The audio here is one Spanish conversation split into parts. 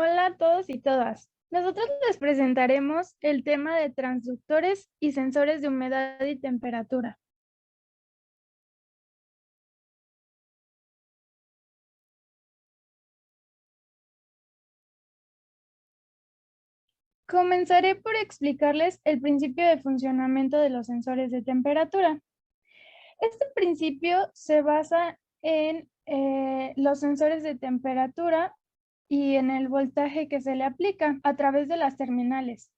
Hola a todos y todas. Nosotros les presentaremos el tema de transductores y sensores de humedad y temperatura. Comenzaré por explicarles el principio de funcionamiento de los sensores de temperatura. Este principio se basa en los sensores de temperatura y en el voltaje que se le aplica a través de las terminales.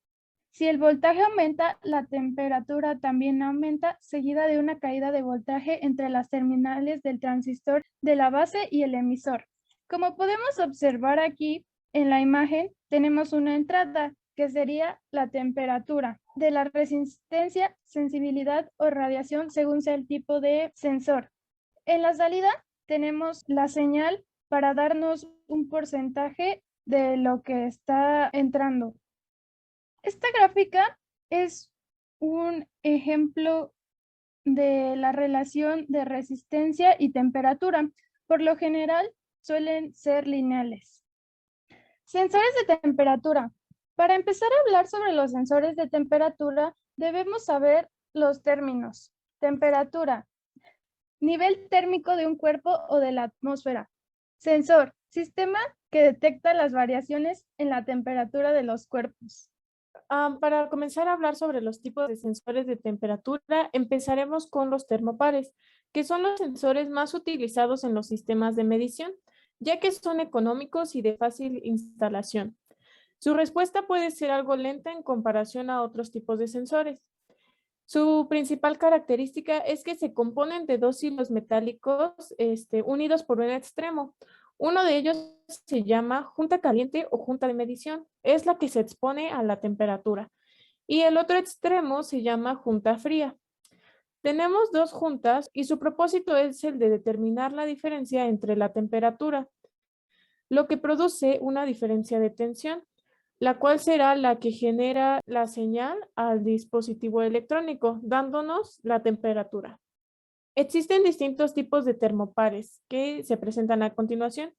Si el voltaje aumenta, la temperatura también aumenta, seguida de una caída de voltaje entre las terminales del transistor de la base y el emisor. Como podemos observar aquí en la imagen, tenemos una entrada que sería la temperatura de la resistencia, sensibilidad o radiación según sea el tipo de sensor. En la salida tenemos la señal para darnos un porcentaje de lo que está entrando. Esta gráfica es un ejemplo de la relación de resistencia y temperatura. Por lo general, suelen ser lineales. Sensores de temperatura. Para empezar a hablar sobre los sensores de temperatura, debemos saber los términos. Temperatura, nivel térmico de un cuerpo o de la atmósfera. Sensor, sistema que detecta las variaciones en la temperatura de los cuerpos. Para comenzar a hablar sobre los tipos de sensores de temperatura, empezaremos con los termopares, que son los sensores más utilizados en los sistemas de medición, ya que son económicos y de fácil instalación. Su respuesta puede ser algo lenta en comparación a otros tipos de sensores. Su principal característica es que se componen de dos hilos metálicos unidos por un extremo. Uno de ellos se llama junta caliente o junta de medición. Es la que se expone a la temperatura. Y el otro extremo se llama junta fría. Tenemos dos juntas y su propósito es el de determinar la diferencia entre la temperatura, lo que produce una diferencia de tensión, la cual será la que genera la señal al dispositivo electrónico, dándonos la temperatura. Existen distintos tipos de termopares que se presentan a continuación.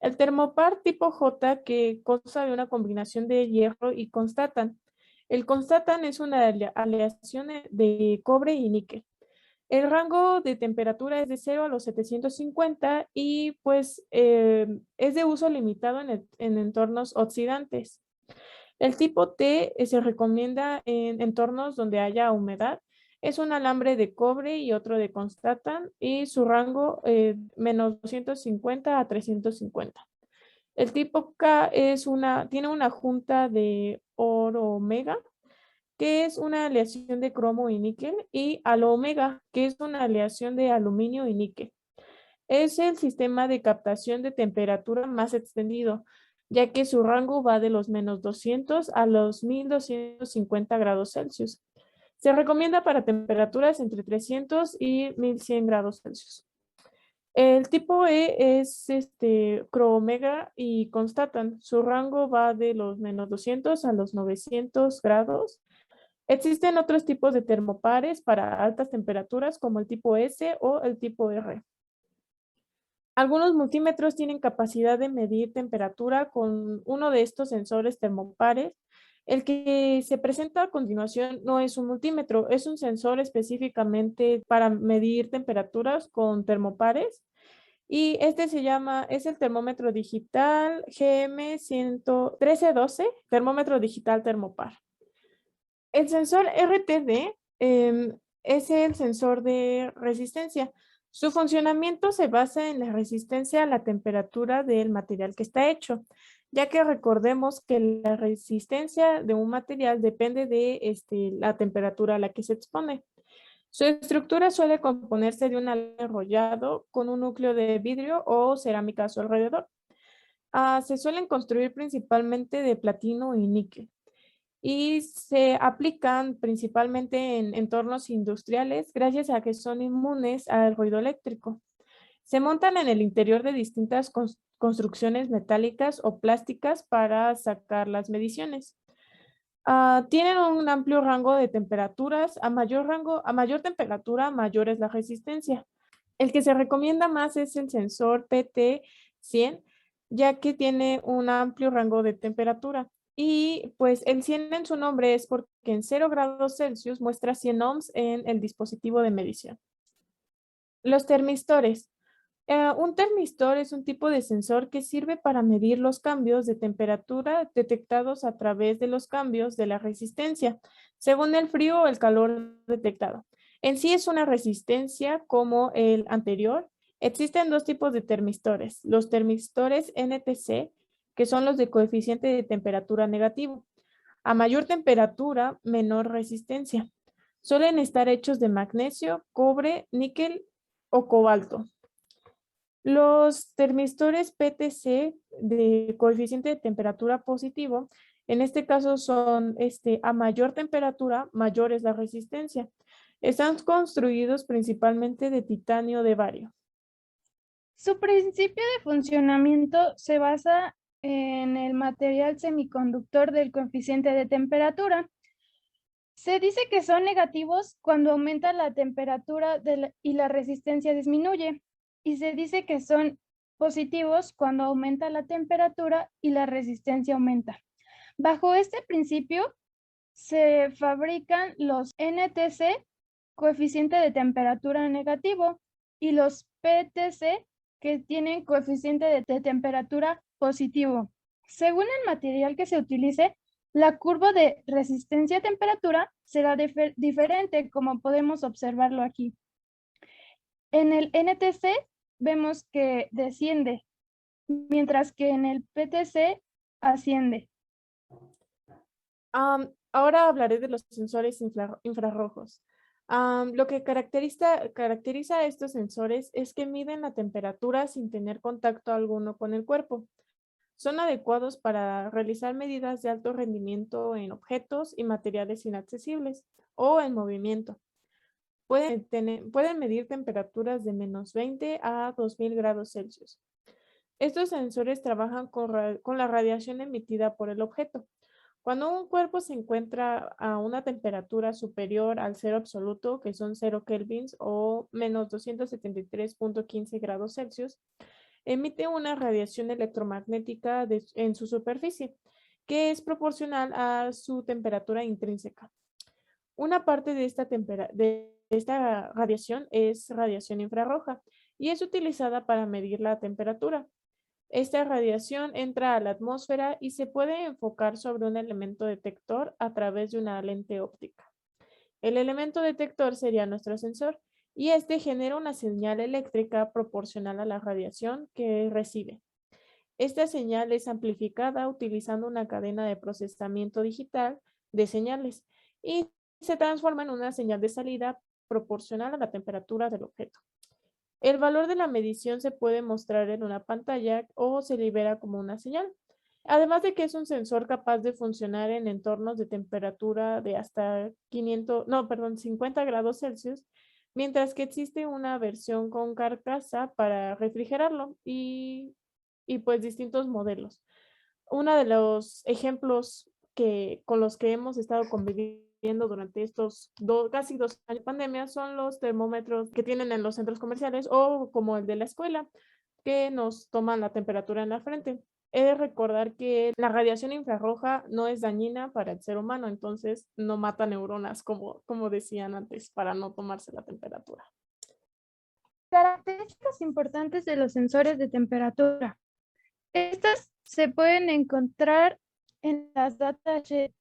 El termopar tipo J, que consta de una combinación de hierro y constatan. El constatan es una aleación de cobre y níquel. El rango de temperatura es de 0 a los 750 y pues es de uso limitado en entornos oxidantes. El tipo T se recomienda en entornos donde haya humedad. Es un alambre de cobre y otro de constatan y su rango menos 250 a 350. El tipo K tiene una junta de oro omega, que es una aleación de cromo y níquel, y alo omega, que es una aleación de aluminio y níquel. Es el sistema de captación de temperatura más extendido, ya que su rango va de los menos 200 a los 1250 grados Celsius. Se recomienda para temperaturas entre 300 y 1100 grados Celsius. El tipo E es croomega y constatan. Su rango va de los menos 200 a los 900 grados. Existen otros tipos de termopares para altas temperaturas como el tipo S o el tipo R. Algunos multímetros tienen capacidad de medir temperatura con uno de estos sensores termopares. El que se presenta a continuación no es un multímetro, es un sensor específicamente para medir temperaturas con termopares. Y es el termómetro digital GM1312, termómetro digital termopar. El sensor RTD es el sensor de resistencia. Su funcionamiento se basa en la resistencia a la temperatura del material que está hecho, ya que recordemos que la resistencia de un material depende de la temperatura a la que se expone. Su estructura suele componerse de un enrollado con un núcleo de vidrio o cerámica a su alrededor. Se suelen construir principalmente de platino y níquel y se aplican principalmente en entornos industriales gracias a que son inmunes al ruido eléctrico. Se montan en el interior de distintas construcciones metálicas o plásticas para sacar las mediciones. Tienen un amplio rango de temperaturas. A mayor temperatura, mayor es la resistencia. El que se recomienda más es el sensor PT100, ya que tiene un amplio rango de temperatura. Y pues el 100 en su nombre es porque en 0 grados Celsius muestra 100 ohms en el dispositivo de medición. Los termistores. Un termistor es un tipo de sensor que sirve para medir los cambios de temperatura detectados a través de los cambios de la resistencia, según el frío o el calor detectado. En sí es una resistencia como el anterior. Existen dos tipos de termistores. Los termistores NTC, que son los de coeficiente de temperatura negativo. A mayor temperatura, menor resistencia. Suelen estar hechos de magnesio, cobre, níquel o cobalto. Los termistores PTC de coeficiente de temperatura positivo, en este caso son a mayor temperatura, mayor es la resistencia. Están construidos principalmente de titanio de bario. Su principio de funcionamiento se basa en el material semiconductor del coeficiente de temperatura. Se dice que son negativos cuando aumenta la temperatura y la resistencia disminuye. Y se dice que son positivos cuando aumenta la temperatura y la resistencia aumenta. Bajo este principio se fabrican los NTC, coeficiente de temperatura negativo, y los PTC, que tienen coeficiente de temperatura positivo. Según el material que se utilice, la curva de resistencia a temperatura será diferente, como podemos observarlo aquí. En el NTC vemos que desciende, mientras que en el PTC asciende. Ahora hablaré de los sensores infrarrojos. Lo que caracteriza a estos sensores es que miden la temperatura sin tener contacto alguno con el cuerpo. Son adecuados para realizar medidas de alto rendimiento en objetos y materiales inaccesibles o en movimiento. Pueden medir temperaturas de -20 a 2000 grados Celsius. Estos sensores trabajan con la radiación emitida por el objeto. Cuando un cuerpo se encuentra a una temperatura superior al cero absoluto, que son 0 kelvins o menos 273.15 grados Celsius, emite una radiación electromagnética en su superficie, que es proporcional a su temperatura intrínseca. Una parte de esta radiación es radiación infrarroja y es utilizada para medir la temperatura. Esta radiación entra a la atmósfera y se puede enfocar sobre un elemento detector a través de una lente óptica. El elemento detector sería nuestro sensor y este genera una señal eléctrica proporcional a la radiación que recibe. Esta señal es amplificada utilizando una cadena de procesamiento digital de señales y se transforma en una señal de salida proporcional a la temperatura del objeto. El valor de la medición se puede mostrar en una pantalla o se libera como una señal. Además de que es un sensor capaz de funcionar en entornos de temperatura de hasta 50 grados Celsius, mientras que existe una versión con carcasa para refrigerarlo y pues distintos modelos. Uno de los ejemplos con los que hemos estado conviviendo durante estos casi 2 años de pandemia son los termómetros que tienen en los centros comerciales o como el de la escuela, que nos toman la temperatura en la frente. He de recordar que la radiación infrarroja no es dañina para el ser humano, entonces no mata neuronas, como decían antes, para no tomarse la temperatura. Características importantes de los sensores de temperatura. Estas se pueden encontrar en las datasheets.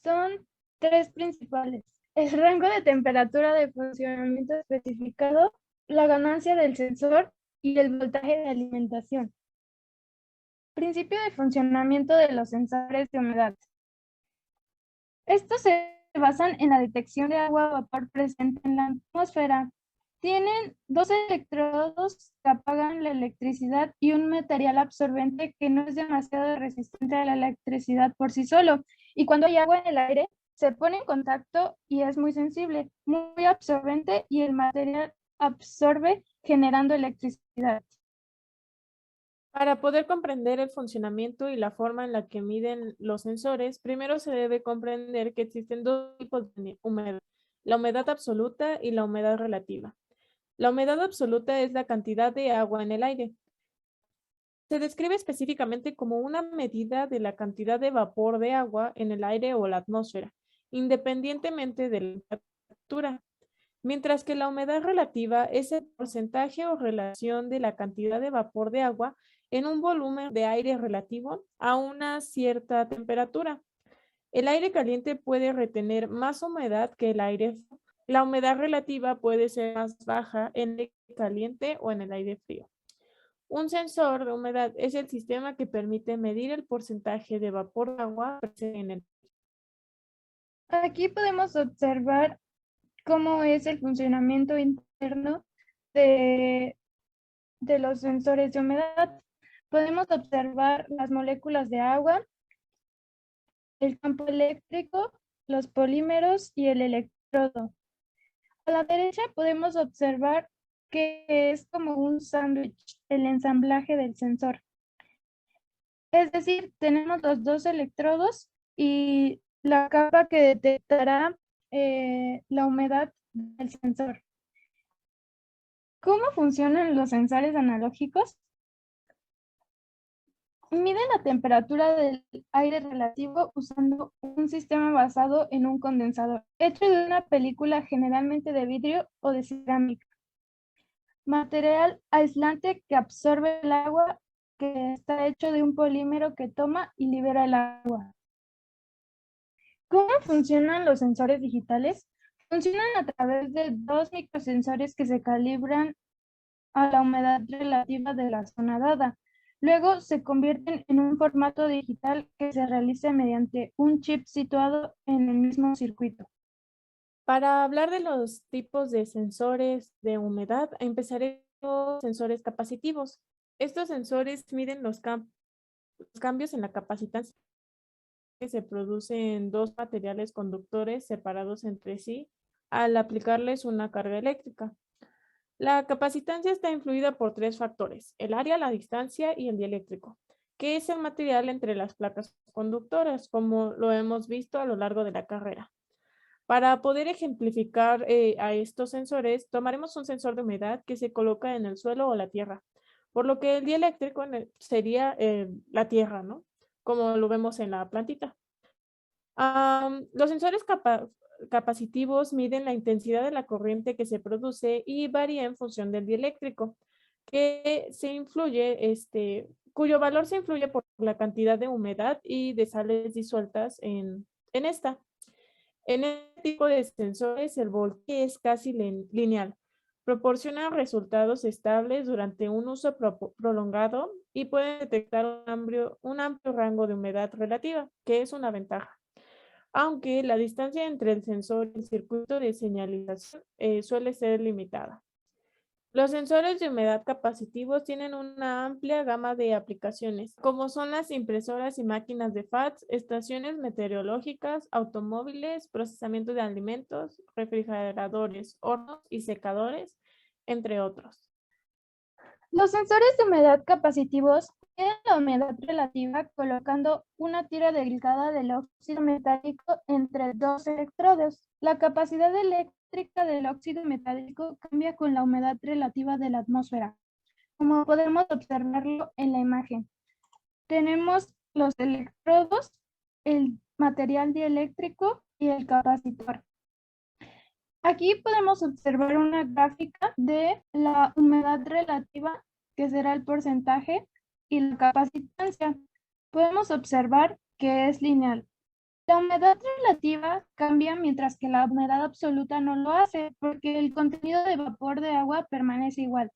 Son tres principales: el rango de temperatura de funcionamiento especificado, la ganancia del sensor y el voltaje de alimentación. Principio de funcionamiento de los sensores de humedad. Estos se basan en la detección de agua o vapor presente en la atmósfera. Tienen dos electrodos que apagan la electricidad y un material absorbente que no es demasiado resistente a la electricidad por sí solo. Y cuando hay agua en el aire, se pone en contacto y es muy sensible, muy absorbente, y el material absorbe generando electricidad. Para poder comprender el funcionamiento y la forma en la que miden los sensores, primero se debe comprender que existen dos tipos de humedad, la humedad absoluta y la humedad relativa. La humedad absoluta es la cantidad de agua en el aire. Se describe específicamente como una medida de la cantidad de vapor de agua en el aire o la atmósfera, independientemente de la temperatura, mientras que la humedad relativa es el porcentaje o relación de la cantidad de vapor de agua en un volumen de aire relativo a una cierta temperatura. El aire caliente puede retener más humedad que el aire frío. La humedad relativa puede ser más baja en el aire caliente o en el aire frío. Un sensor de humedad es el sistema que permite medir el porcentaje de vapor de agua presente en el. Aquí podemos observar cómo es el funcionamiento interno de, de los sensores de humedad. Podemos observar las moléculas de agua, el campo eléctrico, los polímeros y el electrodo. A la derecha podemos observar que es como un sándwich, el ensamblaje del sensor. Es decir, tenemos los dos electrodos y la capa que detectará la humedad del sensor. ¿Cómo funcionan los sensores analógicos? Miden la temperatura del aire relativo usando un sistema basado en un condensador, hecho de una película generalmente de vidrio o de cerámica. Material aislante que absorbe el agua, que está hecho de un polímero que toma y libera el agua. ¿Cómo funcionan los sensores digitales? Funcionan a través de dos microsensores que se calibran a la humedad relativa de la zona dada. Luego se convierten en un formato digital que se realiza mediante un chip situado en el mismo circuito. Para hablar de los tipos de sensores de humedad, empezaré con los sensores capacitivos. Estos sensores miden los cambios en la capacitancia que se producen en dos materiales conductores separados entre sí al aplicarles una carga eléctrica. La capacitancia está influida por tres factores: el área, la distancia y el dieléctrico, que es el material entre las placas conductoras, como lo hemos visto a lo largo de la carrera. Para poder ejemplificar a estos sensores, tomaremos un sensor de humedad que se coloca en el suelo o la tierra, por lo que el dieléctrico sería la tierra, ¿no? Como lo vemos en la plantita. Los sensores capacitivos miden la intensidad de la corriente que se produce y varía en función del dieléctrico, cuyo valor se influye por la cantidad de humedad y de sales disueltas en esta. En este tipo de sensores, el voltaje es casi lineal. Proporcionan resultados estables durante un uso prolongado y pueden detectar un amplio rango de humedad relativa, que es una ventaja. Aunque la distancia entre el sensor y el circuito de señalización suele ser limitada. Los sensores de humedad capacitivos tienen una amplia gama de aplicaciones, como son las impresoras y máquinas de fax, estaciones meteorológicas, automóviles, procesamiento de alimentos, refrigeradores, hornos y secadores, entre otros. Los sensores de humedad capacitivos miden la humedad relativa colocando una tira delgada del óxido metálico entre dos electrodos. La capacidad eléctrica del óxido metálico cambia con la humedad relativa de la atmósfera, como podemos observarlo en la imagen. Tenemos los electrodos, el material dieléctrico y el capacitor. Aquí podemos observar una gráfica de la humedad relativa, que será el porcentaje, y la capacitancia. Podemos observar que es lineal. La humedad relativa cambia mientras que la humedad absoluta no lo hace, porque el contenido de vapor de agua permanece igual,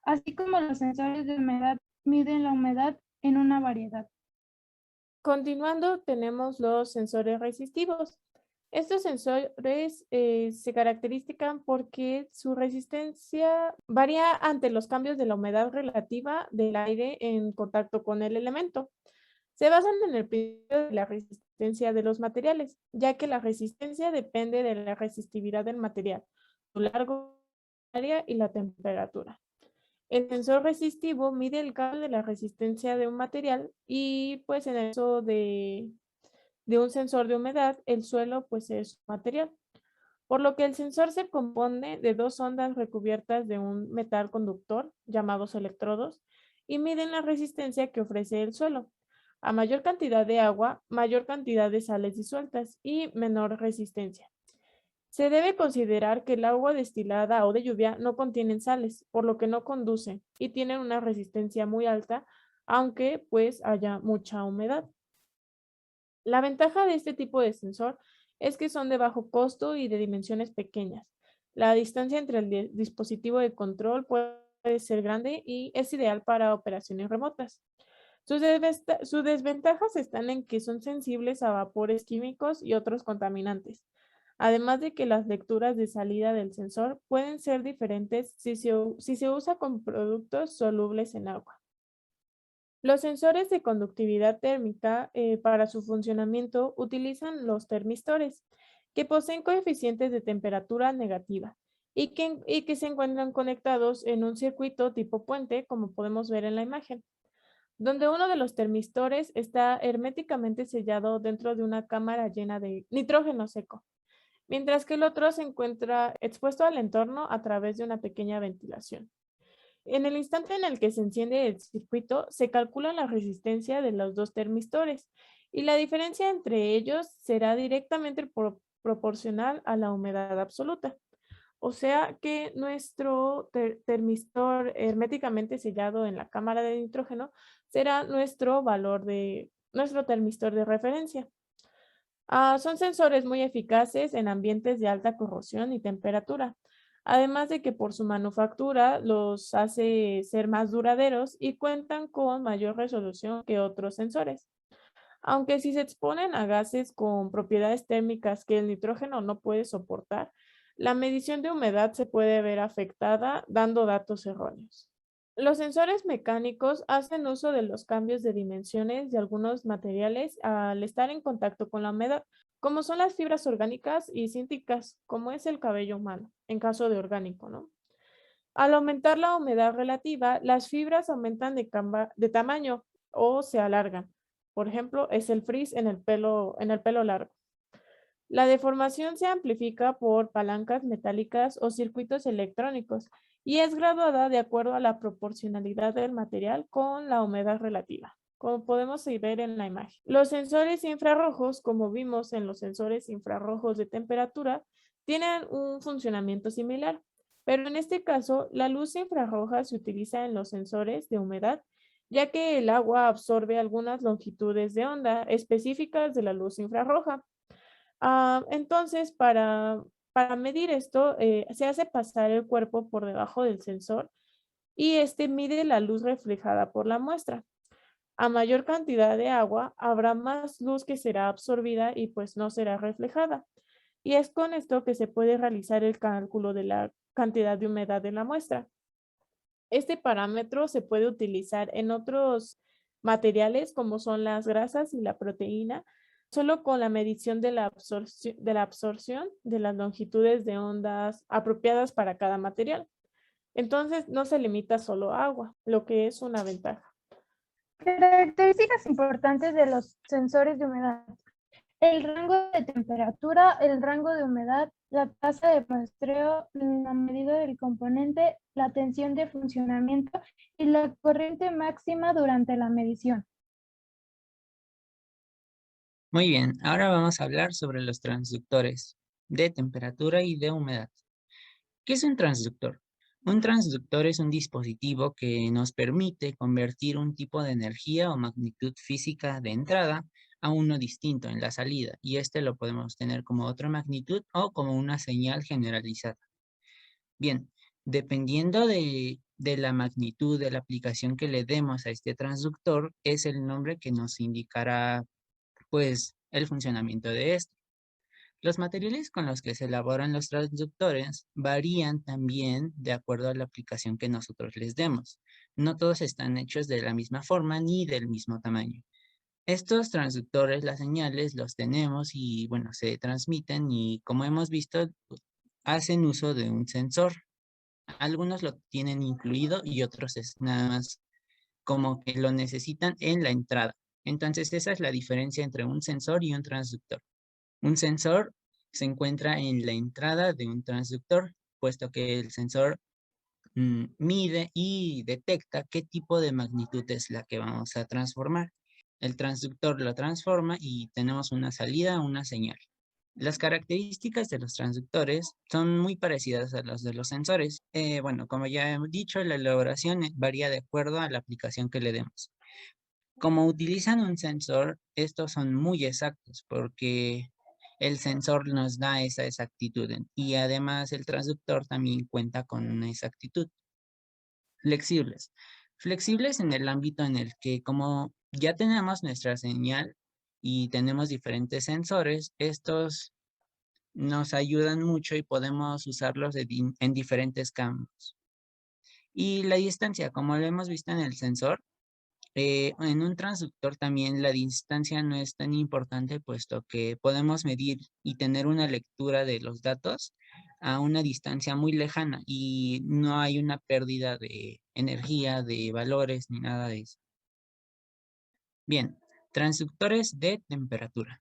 así como los sensores de humedad miden la humedad en una variedad. Continuando, tenemos los sensores resistivos. Estos sensores se caracterizan porque su resistencia varía ante los cambios de la humedad relativa del aire en contacto con el elemento. Se basan en el principio de la resistencia de los materiales, ya que la resistencia depende de la resistividad del material, su largo, área y la temperatura. El sensor resistivo mide el cambio de la resistencia de un material y pues en el caso de un sensor de humedad, el suelo pues es material. Por lo que el sensor se compone de dos ondas recubiertas de un metal conductor llamados electrodos y miden la resistencia que ofrece el suelo. A mayor cantidad de agua, mayor cantidad de sales disueltas y menor resistencia. Se debe considerar que el agua destilada o de lluvia no contienen sales, por lo que no conducen y tienen una resistencia muy alta, aunque pues haya mucha humedad. La ventaja de este tipo de sensor es que son de bajo costo y de dimensiones pequeñas. La distancia entre el dispositivo de control puede ser grande y es ideal para operaciones remotas. Sus desventajas están en que son sensibles a vapores químicos y otros contaminantes, además de que las lecturas de salida del sensor pueden ser diferentes si se usa con productos solubles en agua. Los sensores de conductividad térmica para su funcionamiento utilizan los termistores, que poseen coeficientes de temperatura negativa y que se encuentran conectados en un circuito tipo puente, como podemos ver en la imagen, donde uno de los termistores está herméticamente sellado dentro de una cámara llena de nitrógeno seco, mientras que el otro se encuentra expuesto al entorno a través de una pequeña ventilación. En el instante en el que se enciende el circuito, se calcula la resistencia de los dos termistores y la diferencia entre ellos será directamente proporcional a la humedad absoluta. O sea que nuestro termistor herméticamente sellado en la cámara de nitrógeno será nuestro termistor de referencia. Son sensores muy eficaces en ambientes de alta corrosión y temperatura, además de que por su manufactura los hace ser más duraderos y cuentan con mayor resolución que otros sensores. Aunque si se exponen a gases con propiedades térmicas que el nitrógeno no puede soportar, la medición de humedad se puede ver afectada dando datos erróneos. Los sensores mecánicos hacen uso de los cambios de dimensiones de algunos materiales al estar en contacto con la humedad, como son las fibras orgánicas y sintéticas, como es el cabello humano, en caso de orgánico, ¿no? Al aumentar la humedad relativa, las fibras aumentan de tamaño o se alargan. Por ejemplo, es el frizz en el pelo largo. La deformación se amplifica por palancas metálicas o circuitos electrónicos y es graduada de acuerdo a la proporcionalidad del material con la humedad relativa, como podemos ver en la imagen. Los sensores infrarrojos, como vimos en los sensores infrarrojos de temperatura, tienen un funcionamiento similar, pero en este caso la luz infrarroja se utiliza en los sensores de humedad, ya que el agua absorbe algunas longitudes de onda específicas de la luz infrarroja. Entonces, para medir esto, se hace pasar el cuerpo por debajo del sensor y este mide la luz reflejada por la muestra. A mayor cantidad de agua, habrá más luz que será absorbida y pues no será reflejada. Y es con esto que se puede realizar el cálculo de la cantidad de humedad de la muestra. Este parámetro se puede utilizar en otros materiales como son las grasas y la proteína, solo con la medición de la absorción de las longitudes de ondas apropiadas para cada material. Entonces, no se limita solo a agua, lo que es una ventaja. Características importantes de los sensores de humedad. El rango de temperatura, el rango de humedad, la tasa de muestreo, la medida del componente, la tensión de funcionamiento y la corriente máxima durante la medición. Muy bien, ahora vamos a hablar sobre los transductores de temperatura y de humedad. ¿Qué es un transductor? Un transductor es un dispositivo que nos permite convertir un tipo de energía o magnitud física de entrada a uno distinto en la salida, y este lo podemos tener como otra magnitud o como una señal generalizada. Bien, dependiendo de la magnitud de la aplicación que le demos a este transductor, es el nombre que nos indicará, pues, el funcionamiento de este. Los materiales con los que se elaboran los transductores varían también de acuerdo a la aplicación que nosotros les demos. No todos están hechos de la misma forma ni del mismo tamaño. Estos transductores, las señales, los tenemos y, bueno, se transmiten y, como hemos visto, hacen uso de un sensor. Algunos lo tienen incluido y otros es nada más como que lo necesitan en la entrada. Entonces, esa es la diferencia entre un sensor y un transductor. Un sensor se encuentra en la entrada de un transductor, puesto que el sensor mide y detecta qué tipo de magnitud es la que vamos a transformar. El transductor lo transforma y tenemos una salida, una señal. Las características de los transductores son muy parecidas a las de los sensores. Bueno, como ya hemos dicho, la elaboración varía de acuerdo a la aplicación que le demos. Como utilizan un sensor, estos son muy exactos porque el sensor nos da esa exactitud y además el transductor también cuenta con una exactitud. Flexibles. Flexibles en el ámbito en el que como ya tenemos nuestra señal y tenemos diferentes sensores, estos nos ayudan mucho y podemos usarlos en diferentes campos. Y la distancia, como lo hemos visto en el sensor, en un transductor también la distancia no es tan importante, puesto que podemos medir y tener una lectura de los datos a una distancia muy lejana y no hay una pérdida de energía, de valores ni nada de eso. Bien, transductores de temperatura.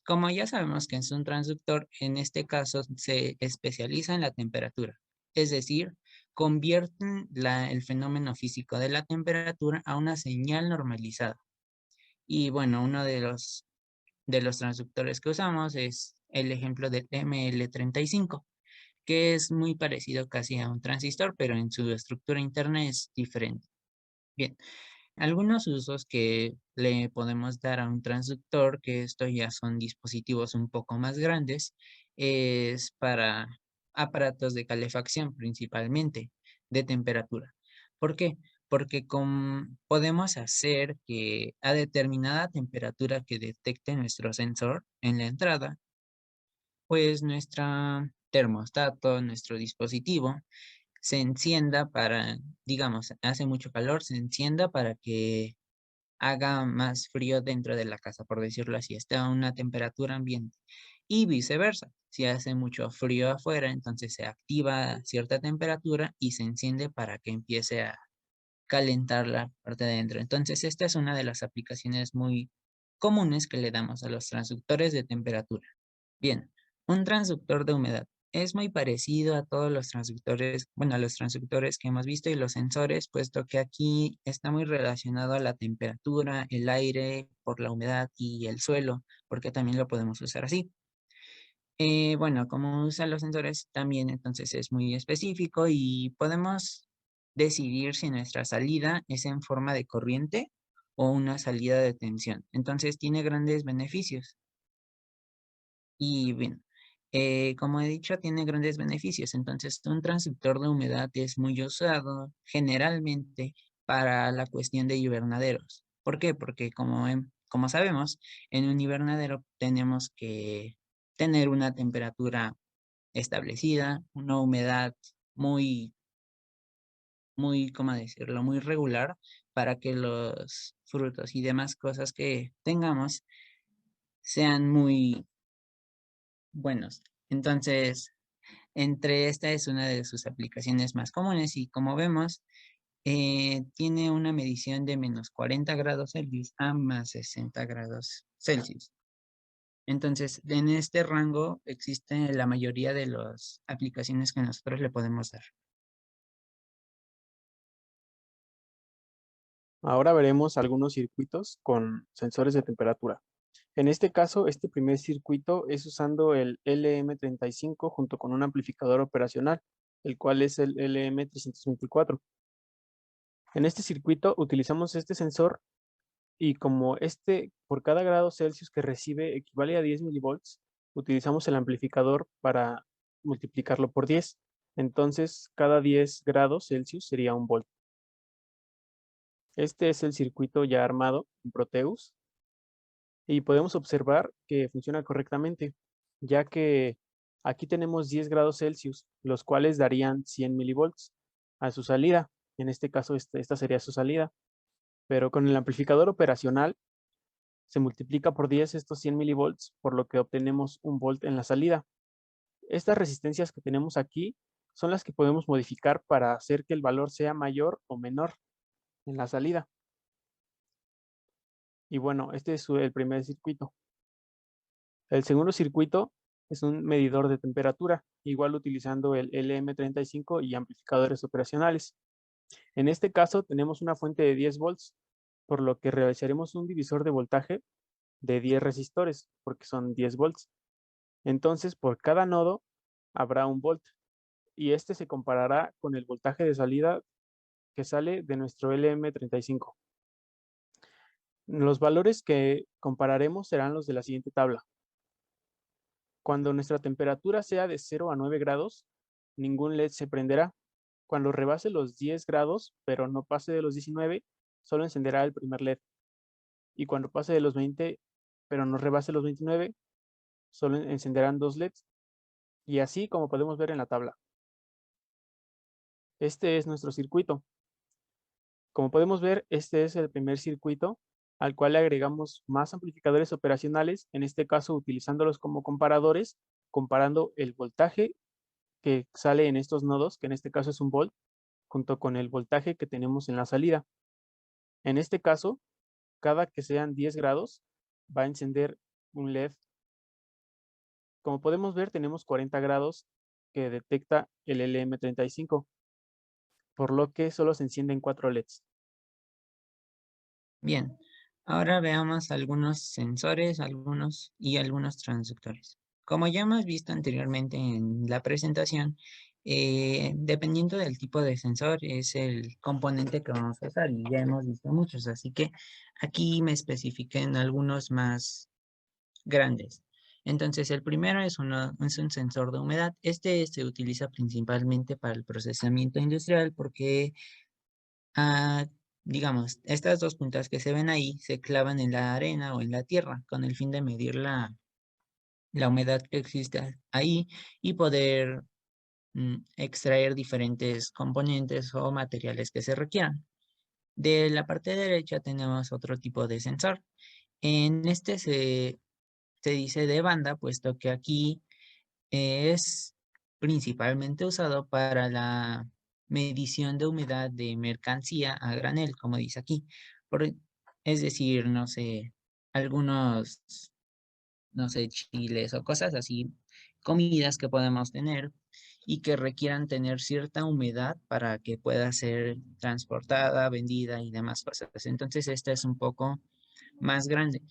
Como ya sabemos que es un transductor, en este caso se especializa en la temperatura, es decir, convierten el fenómeno físico de la temperatura a una señal normalizada. Y bueno, uno de los transductores que usamos es el ejemplo del ML35, que es muy parecido casi a un transistor, pero en su estructura interna es diferente. Bien, algunos usos que le podemos dar a un transductor, que estos ya son dispositivos un poco más grandes, es para aparatos de calefacción principalmente, de temperatura. ¿Por qué? Porque podemos hacer que a determinada temperatura que detecte nuestro sensor en la entrada, pues nuestro termostato, nuestro dispositivo, se encienda para, digamos, hace mucho calor, se encienda para que haga más frío dentro de la casa, por decirlo así, esté a una temperatura ambiente. Y viceversa, si hace mucho frío afuera, entonces se activa cierta temperatura y se enciende para que empiece a calentar la parte de adentro. Entonces, esta es una de las aplicaciones muy comunes que le damos a los transductores de temperatura. Bien, un transductor de humedad. Es muy parecido a todos los transductores, bueno, a los transductores que hemos visto y los sensores, puesto que aquí está muy relacionado a la temperatura, el aire, por la humedad y el suelo, porque también lo podemos usar así. Bueno, como usan los sensores, también entonces es muy específico y podemos decidir si nuestra salida es en forma de corriente o una salida de tensión. Entonces tiene grandes beneficios. Y bien, como he dicho, tiene grandes beneficios. Entonces, un transductor de humedad es muy usado generalmente para la cuestión de invernaderos. ¿Por qué? Porque como sabemos, en un invernadero tenemos que tener una temperatura establecida, una humedad muy, muy, ¿cómo decirlo? Muy regular para que los frutos y demás cosas que tengamos sean muy buenos. Entonces, esta es una de sus aplicaciones más comunes y como vemos, tiene una medición de menos 40 grados Celsius a más 60 grados Celsius. Entonces, en este rango existe la mayoría de las aplicaciones que nosotros le podemos dar. Ahora veremos algunos circuitos con sensores de temperatura. En este caso, este primer circuito es usando el LM35 junto con un amplificador operacional, el cual es el LM324. En este circuito utilizamos este sensor y como este por cada grado Celsius que recibe equivale a 10 milivolts, utilizamos el amplificador para multiplicarlo por 10. Entonces, cada 10 grados Celsius sería un volt. Este es el circuito ya armado en Proteus y podemos observar que funciona correctamente, ya que aquí tenemos 10 grados Celsius, los cuales darían 100 milivolts a su salida. En este caso, esta sería su salida. Pero con el amplificador operacional se multiplica por 10 estos 100 milivolts, por lo que obtenemos un volt en la salida. Estas resistencias que tenemos aquí son las que podemos modificar para hacer que el valor sea mayor o menor en la salida. Y bueno, este es el primer circuito. El segundo circuito es un medidor de temperatura, igual utilizando el LM35 y amplificadores operacionales. En este caso tenemos una fuente de 10 volts, por lo que realizaremos un divisor de voltaje de 10 resistores, porque son 10 volts. Entonces, por cada nodo habrá un volt, y este se comparará con el voltaje de salida que sale de nuestro LM35. Los valores que compararemos serán los de la siguiente tabla. Cuando nuestra temperatura sea de 0 a 9 grados, ningún LED se prenderá. Cuando rebase los 10 grados, pero no pase de los 19, solo encenderá el primer LED. Y cuando pase de los 20, pero no rebase los 29, solo encenderán 2 LEDs. Y así como podemos ver en la tabla. Este es nuestro circuito. Como podemos ver, este es el primer circuito al cual le agregamos más amplificadores operacionales, en este caso utilizándolos como comparadores, comparando el voltaje que sale en estos nodos, que en este caso es un volt, junto con el voltaje que tenemos en la salida. En este caso, cada que sean 10 grados, va a encender un LED. Como podemos ver, tenemos 40 grados que detecta el LM35, por lo que solo se encienden 4 LEDs. Bien, ahora veamos algunos sensores, algunos transductores. Como ya hemos visto anteriormente en la presentación, dependiendo del tipo de sensor es el componente que vamos a usar y ya hemos visto muchos, así que aquí me especifiqué en algunos más grandes. Entonces, el primero es un sensor de humedad. Este se utiliza principalmente para el procesamiento industrial porque Ah, digamos, estas dos puntas que se ven ahí se clavan en la arena o en la tierra con el fin de medir la humedad que existe ahí y poder extraer diferentes componentes o materiales que se requieran. De la parte derecha tenemos otro tipo de sensor. En este se dice de banda, puesto que aquí es principalmente usado para la medición de humedad de mercancía a granel, como dice aquí. Es decir, no sé, algunos, no sé, chiles o cosas así, comidas que podemos tener y que requieran tener cierta humedad para que pueda ser transportada, vendida y demás cosas. Entonces, esta es un poco más grande.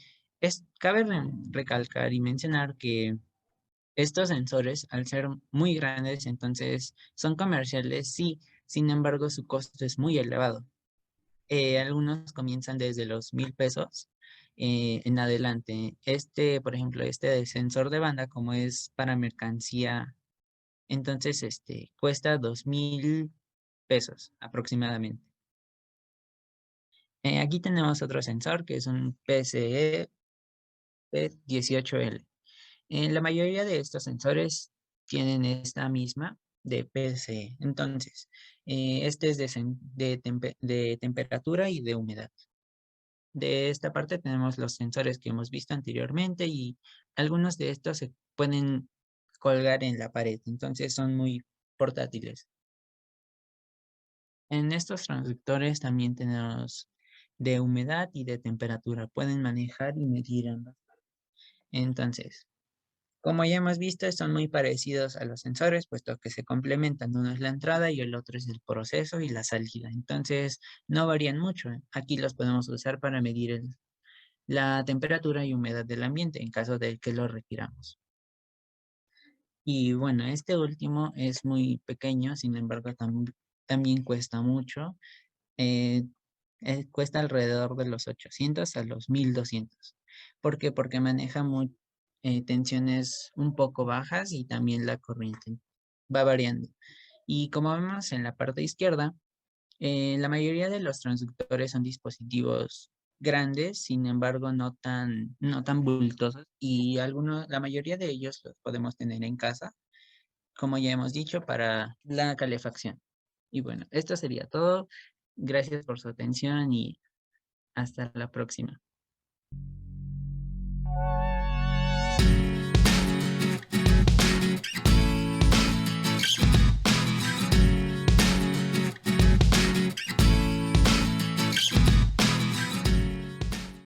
Cabe recalcar y mencionar que estos sensores, al ser muy grandes, entonces son comerciales, sí, sin embargo su costo es muy elevado. Algunos comienzan desde los 1,000 pesos en adelante. Por ejemplo, este de sensor de banda, como es para mercancía, entonces cuesta 2,000 pesos aproximadamente. Aquí tenemos otro sensor que es un PCE P18L. La mayoría de estos sensores tienen esta misma de PCE. Entonces, este es de temperatura y de humedad. De esta parte tenemos los sensores que hemos visto anteriormente y algunos de estos se pueden colgar en la pared. Entonces, son muy portátiles. En estos transductores también tenemos de humedad y de temperatura. Pueden manejar y medir ambas. Entonces, como ya hemos visto, son muy parecidos a los sensores, puesto que se complementan. Uno es la entrada y el otro es el proceso y la salida. Entonces, no varían mucho. Aquí los podemos usar para medir la temperatura y humedad del ambiente en caso de que lo requiramos. Y bueno, este último es muy pequeño, sin embargo, también cuesta mucho. Eh, Cuesta alrededor de los 800 a los 1,200. ¿Por qué? Porque maneja tensiones un poco bajas y también la corriente va variando. Y como vemos en la parte izquierda, la mayoría de los transductores son dispositivos grandes, sin embargo no tan bultosos y la mayoría de ellos los podemos tener en casa, como ya hemos dicho, para la calefacción. Y bueno, esto sería todo. Gracias por su atención y hasta la próxima.